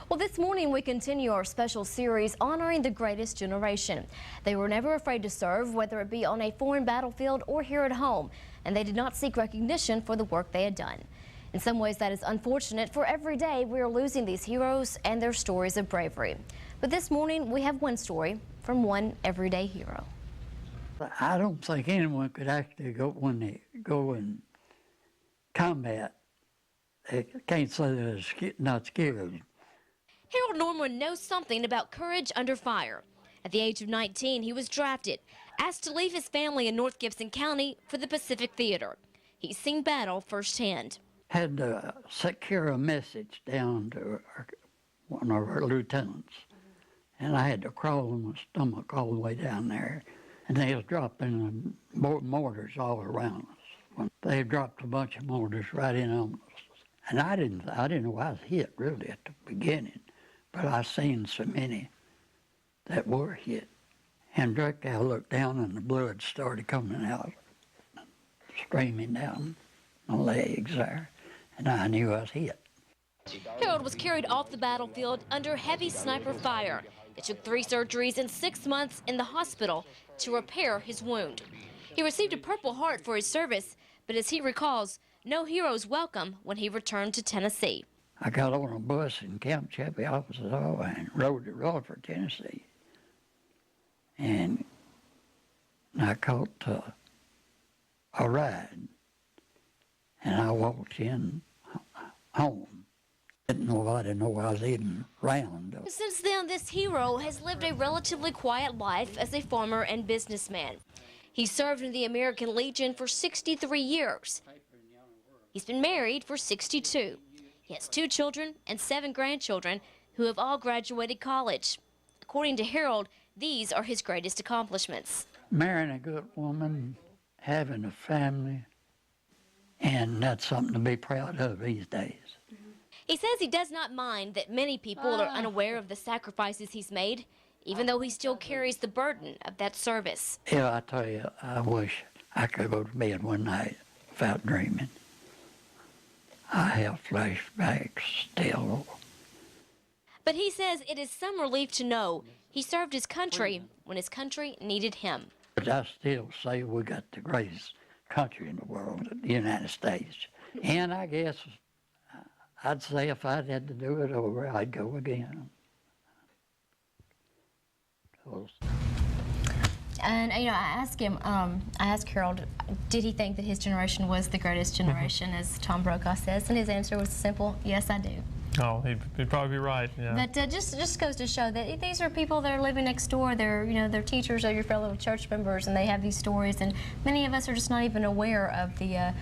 Well, this morning we continue our special series honoring the greatest generation. They were never afraid to serve, whether it be on a foreign battlefield or here at home, and they did not seek recognition for the work they had done. In some ways that is unfortunate, for every day we are losing these heroes and their stories of bravery. But this morning we have one story from one everyday hero. I don't think anyone could actually go in combat. They can't say they're not scared. Harold Norman knows something about courage under fire. At the age of 19, he was drafted, asked to leave his family in North Gibson County for the Pacific Theater. He's seen battle firsthand. Had to secure a message down to one of our lieutenants, and I had to crawl on my stomach all the way down there. And they was dropping mortars all around us. They dropped a bunch of mortars right in on us. And I didn't know I was hit really at the beginning, but I seen so many that were hit. And directly I looked down and the blood started coming out, streaming down my legs there, and I knew I was hit. Harold was carried off the battlefield under heavy sniper fire. It took 3 surgeries and 6 months in the hospital to repair his wound. He received a Purple Heart for his service, but as he recalls, no hero's welcome when he returned to Tennessee. I got on a bus in Camp Chappie, Arkansas, and rode to Rutherford, Tennessee. And I caught a ride, and I walked in home. I didn't know I was even around. Since then, this hero has lived a relatively quiet life as a farmer and businessman. He served in the American Legion for 63 years. He's been married for 62. He has 2 children and 7 grandchildren who have all graduated college. According to Harold, these are his greatest accomplishments. Marrying a good woman, having a family, and that's something to be proud of these days. He says he does not mind that many people are unaware of the sacrifices he's made, even though he still carries the burden of that service. Yeah, I tell you, I wish I could go to bed one night without dreaming. I have flashbacks still. But he says it is some relief to know he served his country when his country needed him. But I still say we got the greatest country in the world, the United States. And I guess I'd say if I had to do it over, I'd go again. And, you know, I asked Harold, did he think that his generation was the greatest generation, as Tom Brokaw says? And his answer was simple, yes, I do. Oh, he'd probably be right, yeah. But just goes to show that these are people that are living next door. They're teachers or your fellow church members, and they have these stories. And many of us are just not even aware of the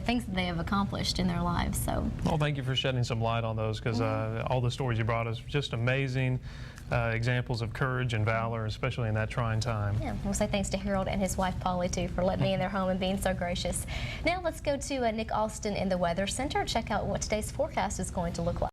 things that they have accomplished in their lives. So, well, thank you for shedding some light on those, because all the stories you brought us just amazing examples of courage and valor, especially in that trying time. Yeah, we'll say thanks to Harold and his wife Polly too for letting me in their home and being so gracious. Now let's go to Nick Austin in the Weather Center. Check out what today's forecast is going to look like.